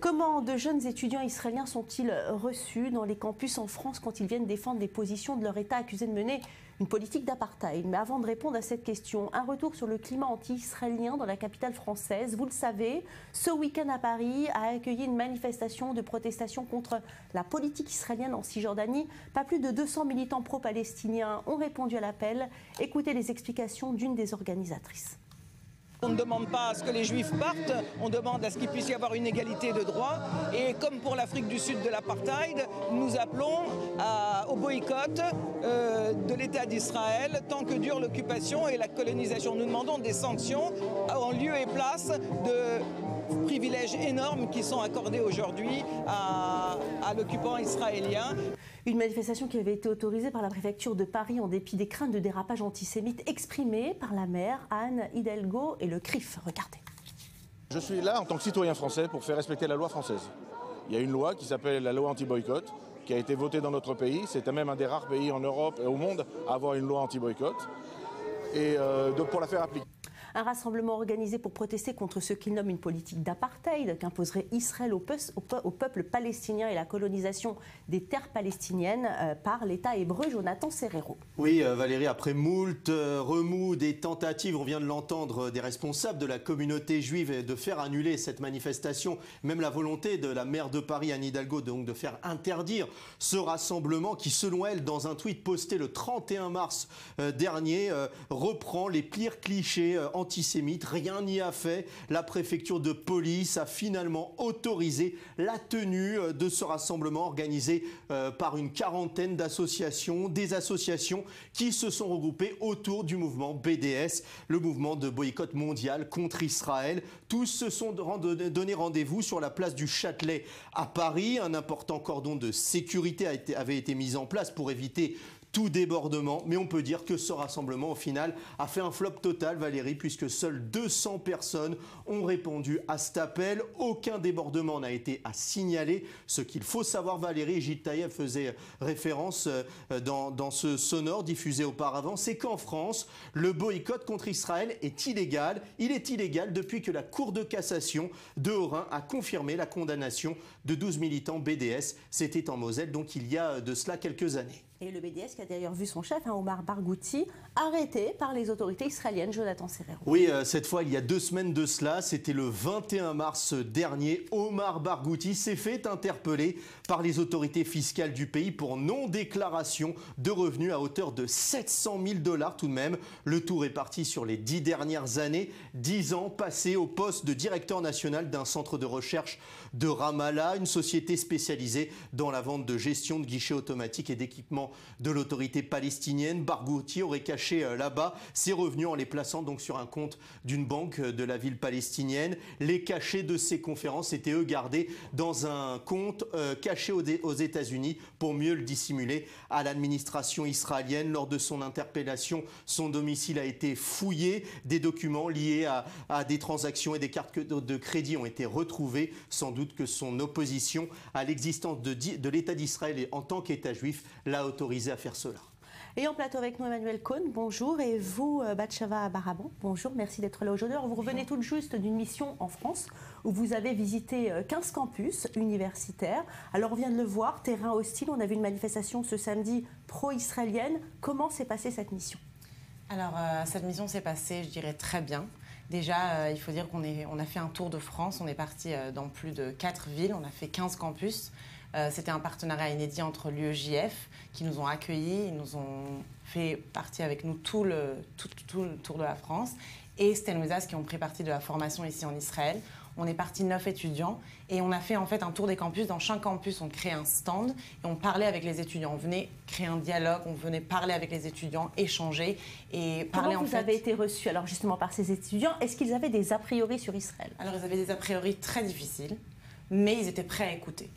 Comment de jeunes étudiants israéliens sont-ils reçus dans les campus en France quand ils viennent défendre les positions de leur État accusé de mener une politique d'apartheid? Mais avant de répondre à cette question, un retour sur le climat anti-israélien dans la capitale française. Vous le savez, ce week-end à Paris a accueilli une manifestation de protestation contre la politique israélienne en Cisjordanie. Pas plus de 200 militants pro-palestiniens ont répondu à l'appel. Écoutez les explications d'une des organisatrices. On ne demande pas à ce que les Juifs partent, on demande à ce qu'il puisse y avoir une égalité de droits. Et comme pour l'Afrique du Sud de l'apartheid, nous appelons au boycott de l'État d'Israël tant que dure l'occupation et la colonisation. Nous demandons des sanctions en lieu et place de privilèges énormes qui sont accordés aujourd'hui à l'occupant israélien. Une manifestation qui avait été autorisée par la préfecture de Paris en dépit des craintes de dérapage antisémite exprimées par la maire Anne Hidalgo et le CRIF. Regardez. Je suis là en tant que citoyen français pour faire respecter la loi française. Il y a une loi qui s'appelle la loi anti-boycott qui a été votée dans notre pays. C'est même un des rares pays en Europe et au monde à avoir une loi anti-boycott. Et donc pour la faire appliquer. Un rassemblement organisé pour protester contre ce qu'il nomme une politique d'apartheid qu'imposerait Israël au peuple palestinien et la colonisation des terres palestiniennes par l'État hébreu. Jonathan Serrero. Oui, Valérie, après moult remous, des tentatives, on vient de l'entendre, des responsables de la communauté juive de faire annuler cette manifestation, même la volonté de la maire de Paris, Anne Hidalgo, donc de faire interdire ce rassemblement qui, selon elle, dans un tweet posté le 31 mars dernier, reprend les pires clichés antisémite. Rien n'y a fait. La préfecture de police a finalement autorisé la tenue de ce rassemblement organisé par une quarantaine d'associations, des associations qui se sont regroupées autour du mouvement BDS, le mouvement de boycott mondial contre Israël. Tous se sont donné rendez-vous sur la place du Châtelet à Paris. Un important cordon de sécurité avait été mis en place pour éviter tout débordement, mais on peut dire que ce rassemblement, au final, a fait un flop total, Valérie, puisque seules 200 personnes ont répondu à cet appel. Aucun débordement n'a été à signaler. Ce qu'il faut savoir, Valérie, Gilles Taïeb faisait référence dans ce sonore diffusé auparavant, c'est qu'en France, le boycott contre Israël est illégal. Il est illégal depuis que la Cour de cassation de Haut-Rhin a confirmé la condamnation de 12 militants BDS. C'était en Moselle, donc il y a de cela quelques années. Et le BDS qui a d'ailleurs vu son chef, Omar Barghouti, arrêté par les autorités israéliennes. Jonathan Serrero. Oui, cette fois, il y a 2 semaines de cela, c'était le 21 mars dernier. Omar Barghouti s'est fait interpeller par les autorités fiscales du pays pour non-déclaration de revenus à hauteur de 700 000 $ tout de même. Le tout réparti sur les 10 dernières années. 10 ans passés au poste de directeur national d'un centre de recherche de Ramallah, une société spécialisée dans la vente de gestion de guichets automatiques et d'équipements de l'autorité palestinienne. Barghouti aurait caché là-bas ses revenus en les plaçant donc sur un compte d'une banque de la ville palestinienne. Les cachets de ces conférences étaient eux gardés dans un compte caché aux États-Unis pour mieux le dissimuler à l'administration israélienne. Lors de son interpellation, son domicile a été fouillé. Des documents liés à des transactions et des cartes de crédit ont été retrouvés. Sans doute que son opposition à l'existence de l'État d'Israël en tant qu'État juif l'a autorisé à faire cela. Et en plateau avec nous, Emmanuel Cohn, bonjour. Et vous, Batsheva Baraban, bonjour. Merci d'être là aujourd'hui. Alors, vous revenez tout juste d'une mission en France où vous avez visité 15 campus universitaires. Alors, on vient de le voir, terrain hostile. On a vu une manifestation ce samedi pro-israélienne. Comment s'est passée cette mission? Alors, cette mission s'est passée, je dirais, très bien. Déjà, il faut dire qu'on a fait un tour de France. On est parti dans plus de 4 villes. On a fait 15 campus. C'était un partenariat inédit entre l'UEJF qui nous ont accueillis. Ils nous ont fait partie avec nous tout le tour de la France. Et Sten Wizas qui ont pris partie de la formation ici en Israël. On est parti 9 étudiants et on a fait en fait un tour des campus. Dans chaque campus, on créait un stand et on parlait avec les étudiants. On venait créer un dialogue, on venait parler avec les étudiants, échanger et parler. Comment vous avez été reçus alors justement par ces étudiants? Est-ce qu'ils avaient des a priori sur Israël? Alors ils avaient des a priori très difficiles, mais ils étaient prêts à écouter.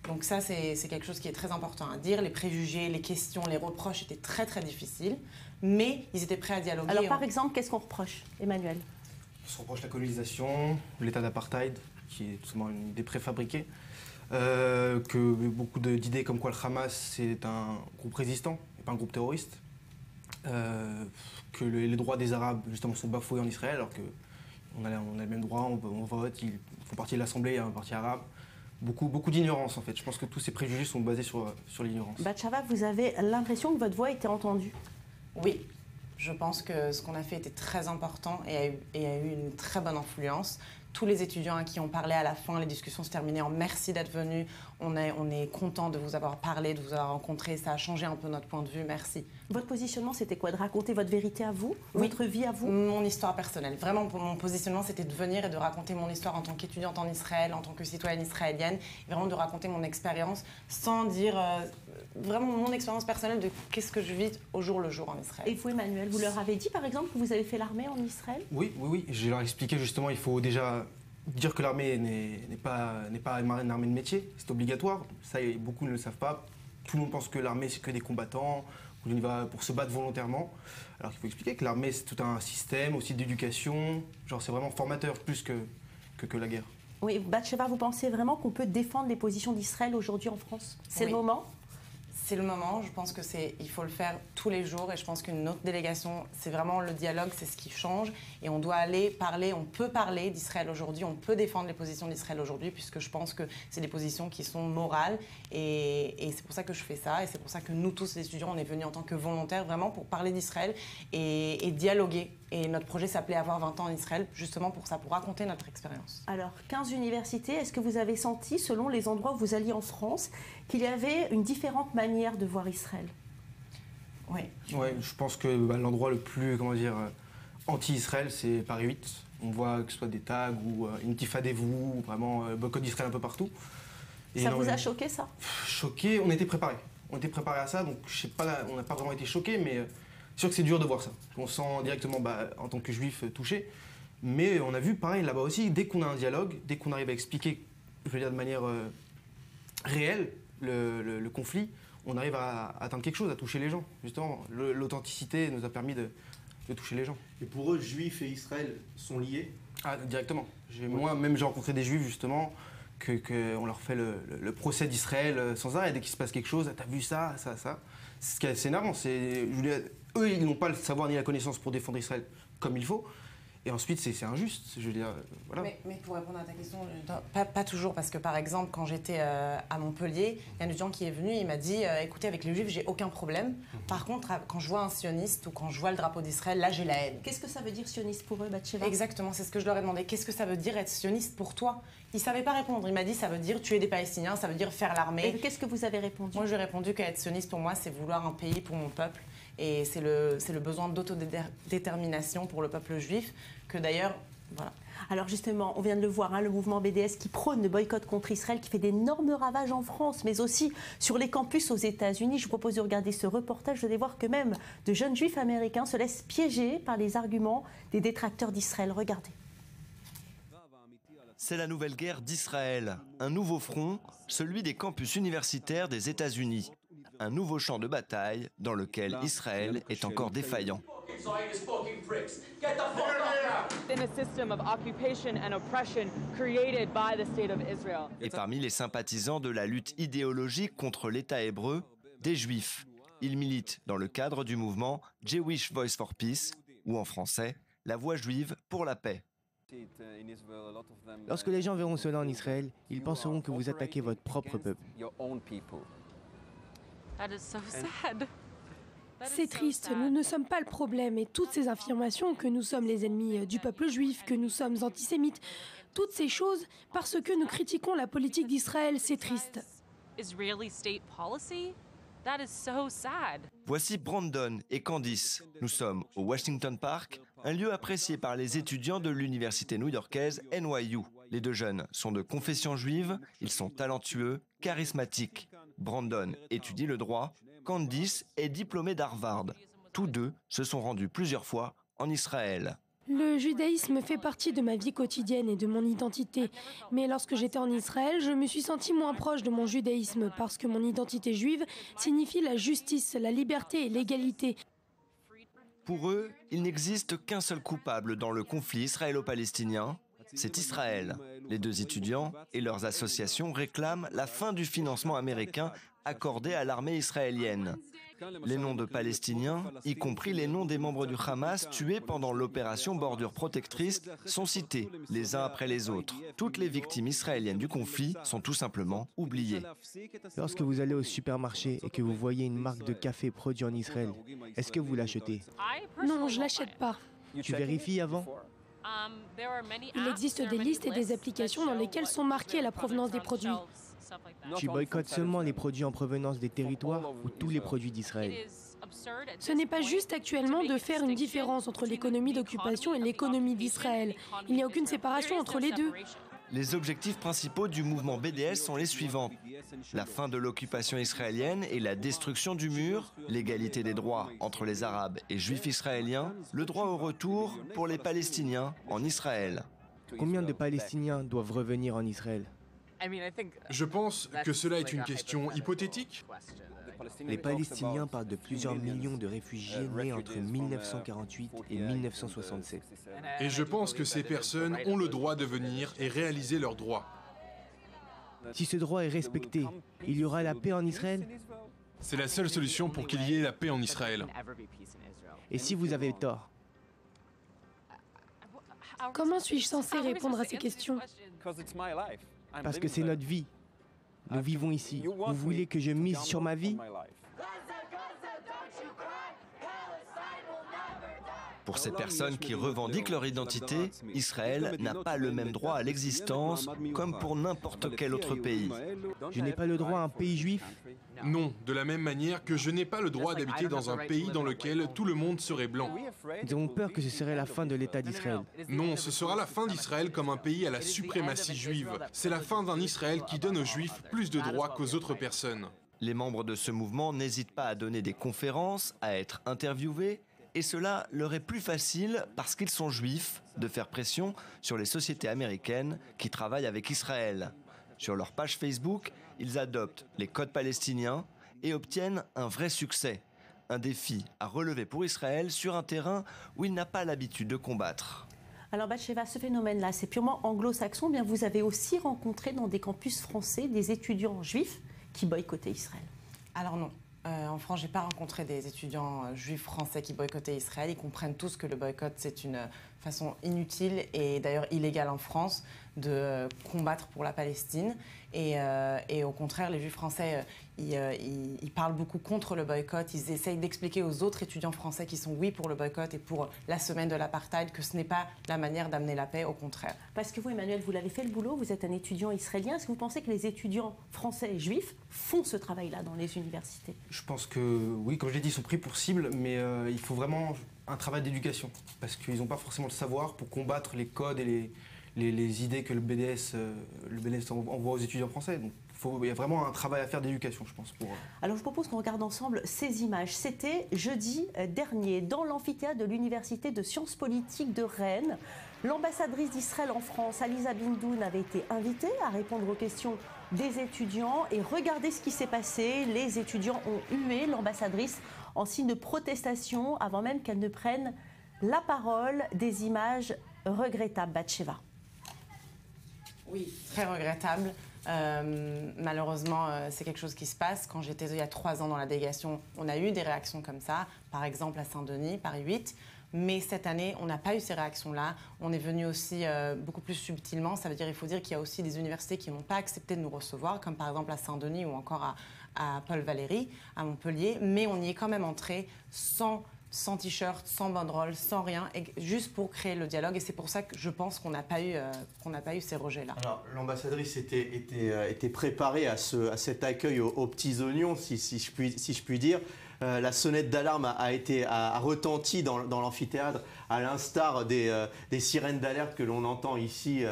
Donc ça, c'est quelque chose qui est très important à dire. Les préjugés, les questions, les reproches étaient très très difficiles, mais ils étaient prêts à dialoguer. Alors par exemple, qu'est-ce qu'on reproche, Emmanuel? On se reproche la colonisation, l'état d'apartheid, qui est tout simplement une idée préfabriquée, que beaucoup d'idées comme quoi le Hamas c'est un groupe résistant et pas un groupe terroriste, que les droits des Arabes justement sont bafoués en Israël alors qu'on a le même droit, on vote, ils font partie de l'Assemblée, il y a un parti arabe. beaucoup d'ignorance en fait. Je pense que tous ces préjugés sont basés sur l'ignorance. Batsheva, vous avez l'impression que votre voix était entendue? Oui, je pense que ce qu'on a fait était très important et a eu une très bonne influence. Tous les étudiants à qui on parlait à la fin, les discussions se terminaient en merci d'être venus. On est content de vous avoir parlé, de vous avoir rencontré. Ça a changé un peu notre point de vue. Merci. Votre positionnement, c'était quoi? De raconter votre vérité à vous, Oui. votre vie à vous? Mon histoire personnelle. Vraiment, pour mon positionnement, c'était de venir et de raconter mon histoire en tant qu'étudiante en Israël, en tant que citoyenne israélienne. Et vraiment de raconter mon expérience sans dire vraiment mon expérience personnelle de qu'est-ce que je vis au jour le jour en Israël. Et vous, Emmanuel, vous leur avez dit, par exemple, que vous avez fait l'armée en Israël? Oui. Je leur ai expliqué justement, il faut déjà dire que l'armée n'est pas une armée de métier, c'est obligatoire. Ça, beaucoup ne le savent pas. Tout le monde pense que l'armée, c'est que des combattants, qu'on y va pour se battre volontairement. Alors qu'il faut expliquer que l'armée, c'est tout un système aussi d'éducation. Genre, c'est vraiment formateur plus que la guerre. Oui, Batsheva, vous pensez vraiment qu'on peut défendre les positions d'Israël aujourd'hui en France? C'est Oui. le moment? C'est le moment, je pense il faut le faire tous les jours et je pense qu'une autre délégation, c'est vraiment le dialogue, c'est ce qui change et on doit aller parler, on peut parler d'Israël aujourd'hui, on peut défendre les positions d'Israël aujourd'hui puisque je pense que c'est des positions qui sont morales et c'est pour ça que je fais ça et c'est pour ça que nous tous les étudiants, on est venus en tant que volontaires vraiment pour parler d'Israël et dialoguer. Et notre projet s'appelait Avoir 20 ans en Israël, justement pour ça, pour raconter notre expérience. Alors, 15 universités, est-ce que vous avez senti, selon les endroits où vous alliez en France, qu'il y avait une différente manière de voir Israël? Oui. Ouais, je pense que l'endroit le plus, anti-Israël, c'est Paris 8. On voit que ce soit des tags ou Intifadez-vous, ou vraiment boycott d'Israël un peu partout. Ça vous a choqué, ça? Choqué, on était préparés. On était préparés à ça, donc je sais pas, on n'a pas vraiment été choqués, mais c'est sûr que c'est dur de voir ça. On se sent directement, en tant que juif, touché. Mais on a vu, pareil, là-bas aussi, dès qu'on a un dialogue, dès qu'on arrive à expliquer, je veux dire de manière réelle, le conflit, on arrive à atteindre quelque chose, à toucher les gens. Justement, l'authenticité nous a permis de toucher les gens. Et pour eux, juifs et Israël sont liés? Ah, directement. Moi-même, j'ai rencontré des juifs, justement, qu'on leur fait le procès d'Israël sans arrêt. Dès qu'il se passe quelque chose, t'as vu ça. C'est ce qui est assez énervant. Eux, ils n'ont pas le savoir ni la connaissance pour défendre Israël comme il faut. Et ensuite, c'est injuste. Je veux dire, voilà. Mais pour répondre à ta question, pas toujours, parce que par exemple, quand j'étais à Montpellier, il y a un étudiant qui est venu, il m'a dit écoutez, avec les juifs, j'ai aucun problème. Par contre, quand je vois un sioniste ou quand je vois le drapeau d'Israël, là, j'ai la haine. Qu'est-ce que ça veut dire sioniste pour eux, Batsheva? Exactement, c'est ce que je leur ai demandé. Qu'est-ce que ça veut dire être sioniste pour toi? Il ne savait pas répondre. Il m'a dit ça veut dire tuer des Palestiniens, ça veut dire faire l'armée. Et qu'est-ce que vous avez répondu? Moi, j'ai répondu qu'être sioniste pour moi, c'est vouloir un pays pour mon peuple. Et c'est le besoin d'autodétermination pour le peuple juif, que d'ailleurs, voilà. Alors justement, on vient de le voir, le mouvement BDS qui prône le boycott contre Israël, qui fait d'énormes ravages en France, mais aussi sur les campus aux États-Unis. Je vous propose de regarder ce reportage. Vous allez voir que même de jeunes juifs américains se laissent piéger par les arguments des détracteurs d'Israël. Regardez. C'est la nouvelle guerre d'Israël. Un nouveau front, celui des campus universitaires des États-Unis. Un nouveau champ de bataille dans lequel Israël est encore défaillant. Et parmi les sympathisants de la lutte idéologique contre l'État hébreu, des Juifs. Ils militent dans le cadre du mouvement Jewish Voice for Peace, ou en français, la voix juive pour la paix. Lorsque les gens verront cela en Israël, ils penseront que vous attaquez votre propre peuple. C'est triste, nous ne sommes pas le problème et toutes ces affirmations que nous sommes les ennemis du peuple juif, que nous sommes antisémites, toutes ces choses, parce que nous critiquons la politique d'Israël, c'est triste. Voici Brandon et Candice. Nous sommes au Washington Park, un lieu apprécié par les étudiants de l'université new-yorkaise NYU. Les deux jeunes sont de confession juive, ils sont talentueux, charismatiques. Brandon étudie le droit, Candice est diplômée d'Harvard. Tous deux se sont rendus plusieurs fois en Israël. Le judaïsme fait partie de ma vie quotidienne et de mon identité. Mais lorsque j'étais en Israël, je me suis sentie moins proche de mon judaïsme parce que mon identité juive signifie la justice, la liberté et l'égalité. Pour eux, il n'existe qu'un seul coupable dans le conflit israélo-palestinien, c'est Israël. Les deux étudiants et leurs associations réclament la fin du financement américain accordé à l'armée israélienne. Les noms de Palestiniens, y compris les noms des membres du Hamas tués pendant l'opération Bordure Protectrice, sont cités les uns après les autres. Toutes les victimes israéliennes du conflit sont tout simplement oubliées. Lorsque vous allez au supermarché et que vous voyez une marque de café produit en Israël, est-ce que vous l'achetez? Non, je l'achète pas. Tu vérifies avant? Il existe des listes et des applications dans lesquelles sont marquées la provenance des produits. Tu boycottes seulement les produits en provenance des territoires ou tous les produits d'Israël? Ce n'est pas juste actuellement de faire une différence entre l'économie d'occupation et l'économie d'Israël. Il n'y a aucune séparation entre les deux. Les objectifs principaux du mouvement BDS sont les suivants. La fin de l'occupation israélienne et la destruction du mur, l'égalité des droits entre les Arabes et Juifs israéliens, le droit au retour pour les Palestiniens en Israël. Combien de Palestiniens doivent revenir en Israël? Je pense que cela est une question hypothétique. Les Palestiniens parlent de plusieurs millions de réfugiés nés entre 1948 et 1967. Et je pense que ces personnes ont le droit de venir et réaliser leurs droits. Si ce droit est respecté, il y aura la paix en Israël? C'est la seule solution pour qu'il y ait la paix en Israël. Et si vous avez tort? Comment suis-je censé répondre à ces questions? Parce que c'est notre vie. Nous vivons ici. Vous voulez que je mise sur ma vie? Pour ces personnes qui revendiquent leur identité, Israël n'a pas le même droit à l'existence comme pour n'importe quel autre pays. Je n'ai pas le droit à un pays juif? Non, de la même manière que je n'ai pas le droit d'habiter dans un pays dans lequel tout le monde serait blanc. Nous avons peur que ce serait la fin de l'État d'Israël. Non, ce sera la fin d'Israël comme un pays à la suprématie juive. C'est la fin d'un Israël qui donne aux Juifs plus de droits qu'aux autres personnes. Les membres de ce mouvement n'hésitent pas à donner des conférences, à être interviewés, et cela leur est plus facile, parce qu'ils sont juifs, de faire pression sur les sociétés américaines qui travaillent avec Israël. Sur leur page Facebook, ils adoptent les codes palestiniens et obtiennent un vrai succès. Un défi à relever pour Israël sur un terrain où il n'a pas l'habitude de combattre. Alors Batsheva, ce phénomène-là, c'est purement anglo-saxon. Bien, vous avez aussi rencontré dans des campus français des étudiants juifs qui boycottaient Israël. Alors non. En France, je n'ai pas rencontré des étudiants juifs français qui boycottaient Israël. Ils comprennent tous que le boycott, c'est une façon inutile et d'ailleurs illégale en France de combattre pour la Palestine. Et au contraire, les juifs français, ils parlent beaucoup contre le boycott. Ils essayent d'expliquer aux autres étudiants français qui sont oui pour le boycott et pour la semaine de l'apartheid que ce n'est pas la manière d'amener la paix, au contraire. Parce que vous, Emmanuel, vous l'avez fait le boulot, vous êtes un étudiant israélien. Est-ce que vous pensez que les étudiants français et juifs font ce travail-là dans les universités? Je pense que oui, comme je l'ai dit, ils sont pris pour cible, mais il faut vraiment un travail d'éducation. Parce qu'ils n'ont pas forcément le savoir pour combattre les codes et les idées que le BDS envoie aux étudiants français. Donc, il y a vraiment un travail à faire d'éducation, je pense. Alors je vous propose qu'on regarde ensemble ces images. C'était jeudi dernier, dans l'amphithéâtre de l'Université de sciences politiques de Rennes. L'ambassadrice d'Israël en France, Aliza Bindoun, avait été invitée à répondre aux questions des étudiants. Et regardez ce qui s'est passé. Les étudiants ont hué l'ambassadrice en signe de protestation avant même qu'elle ne prenne la parole. Des images regrettables, Batsheva. Oui, très regrettable. Malheureusement, c'est quelque chose qui se passe. Quand j'étais il y a 3 ans dans la délégation, on a eu des réactions comme ça, par exemple à Saint-Denis, Paris 8. Mais cette année, on n'a pas eu ces réactions-là. On est venu aussi beaucoup plus subtilement. Ça veut dire, il faut dire qu'il y a aussi des universités qui n'ont pas accepté de nous recevoir, comme par exemple à Saint-Denis ou encore à Paul Valéry, à Montpellier. Mais on y est quand même entré sans t-shirt, sans banderole, sans rien, et juste pour créer le dialogue. Et c'est pour ça que je pense qu'on n'a pas eu ces rejets-là. Alors, l'ambassadrice était préparée à cet accueil aux petits oignons, si je puis dire. La sonnette d'alarme a retenti dans l'amphithéâtre, à l'instar des sirènes d'alerte que l'on entend ici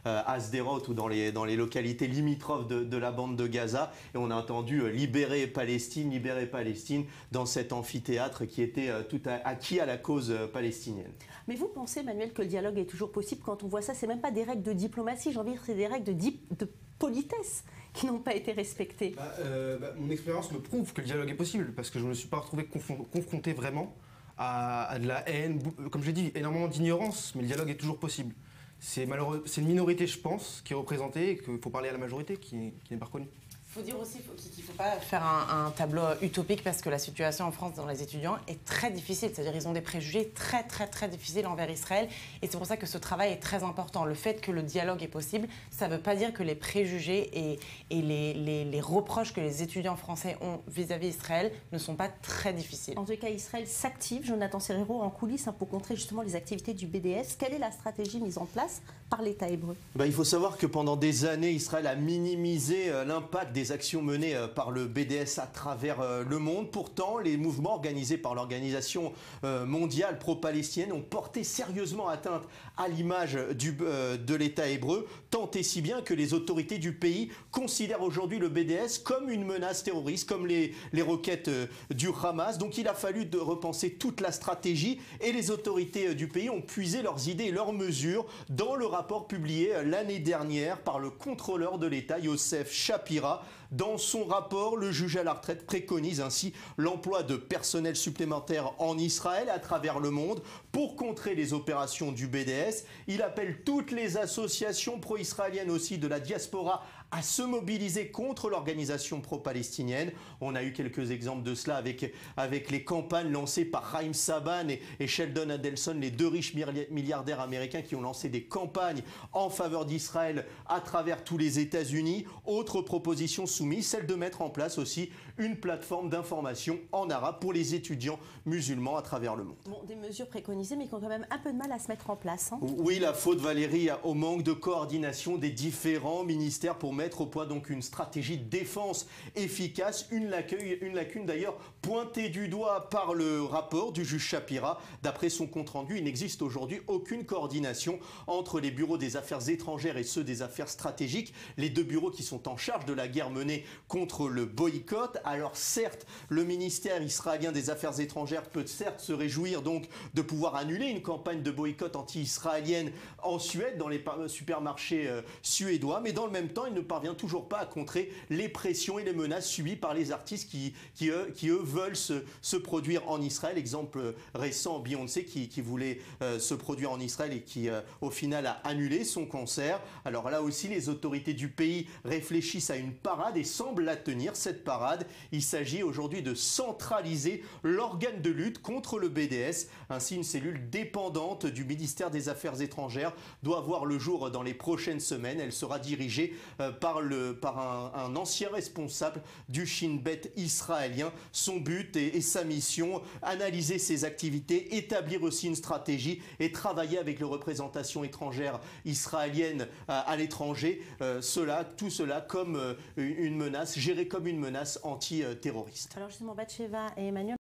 à Sderot ou dans les localités limitrophes de la bande de Gaza. Et on a entendu libérer Palestine dans cet amphithéâtre qui était tout acquis à la cause palestinienne. Mais vous pensez, Emmanuel, que le dialogue est toujours possible quand on voit ça? C'est même pas des règles de diplomatie, j'ai envie de dire, c'est des règles de politesse qui n'ont pas été respectées. Mon expérience me prouve que le dialogue est possible, parce que je ne me suis pas retrouvé confronté vraiment à de la haine, comme je l'ai dit, énormément d'ignorance, mais le dialogue est toujours possible. C'est une minorité, je pense, qui est représentée et qu'il faut parler à la majorité qui n'est pas reconnue. Il faut dire aussi qu'il ne faut pas faire un tableau utopique parce que la situation en France dans les étudiants est très difficile. C'est-à-dire qu'ils ont des préjugés très, très, très difficiles envers Israël. Et c'est pour ça que ce travail est très important. Le fait que le dialogue est possible, ça ne veut pas dire que les préjugés et les reproches que les étudiants français ont vis-à-vis d'Israël ne sont pas très difficiles. En tout cas, Israël s'active, Jonathan Serrero, en coulisses pour contrer justement les activités du BDS. Quelle est la stratégie mise en place par l'État hébreu? Il faut savoir que pendant des années, Israël a minimisé l'impact des actions menées par le BDS à travers le monde. Pourtant, les mouvements organisés par l'organisation mondiale pro-palestinienne ont porté sérieusement atteinte à l'image de l'État hébreu, tant et si bien que les autorités du pays considèrent aujourd'hui le BDS comme une menace terroriste, comme les roquettes du Hamas. Donc il a fallu repenser toute la stratégie et les autorités du pays ont puisé leurs idées et leurs mesures dans le rapport publié l'année dernière par le contrôleur de l'État, Yosef Shapira. Dans son rapport, le juge à la retraite préconise ainsi l'emploi de personnel supplémentaire en Israël à travers le monde pour contrer les opérations du BDS. Il appelle toutes les associations pro-israéliennes aussi de la diaspora à se mobiliser contre l'organisation pro-palestinienne. On a eu quelques exemples de cela avec les campagnes lancées par Haim Saban et Sheldon Adelson, les deux riches milliardaires américains qui ont lancé des campagnes en faveur d'Israël à travers tous les États-Unis. Autre proposition soumise, celle de mettre en place aussi une plateforme d'information en arabe pour les étudiants musulmans à travers le monde. Bon, des mesures préconisées, mais qui ont quand même un peu de mal à se mettre en place. Oui, la faute, Valérie, au manque de coordination des différents ministères pour mettre au point donc une stratégie de défense efficace. Une lacune d'ailleurs pointée du doigt par le rapport du juge Shapira. D'après son compte-rendu, il n'existe aujourd'hui aucune coordination entre les bureaux des affaires étrangères et ceux des affaires stratégiques, les deux bureaux qui sont en charge de la guerre menée contre le boycott. Alors certes, le ministère israélien des Affaires étrangères peut certes se réjouir donc de pouvoir annuler une campagne de boycott anti-israélienne en Suède, dans les supermarchés suédois, mais dans le même temps, il ne parvient toujours pas à contrer les pressions et les menaces subies par les artistes qui eux veulent se produire en Israël. Exemple récent, Beyoncé qui voulait se produire en Israël et qui au final a annulé son concert. Alors là aussi, les autorités du pays réfléchissent à une parade et semblent la tenir, cette parade. Il s'agit aujourd'hui de centraliser l'organe de lutte contre le BDS. Ainsi, une cellule dépendante du ministère des Affaires étrangères doit voir le jour dans les prochaines semaines. Elle sera dirigée par un ancien responsable du Shin Bet israélien. Son but et sa mission, analyser ses activités, établir aussi une stratégie et travailler avec les représentations étrangères israéliennes à l'étranger. Tout cela comme une menace, gérée comme une menace antiterroriste. Alors justement, Batsheva et Emmanuel,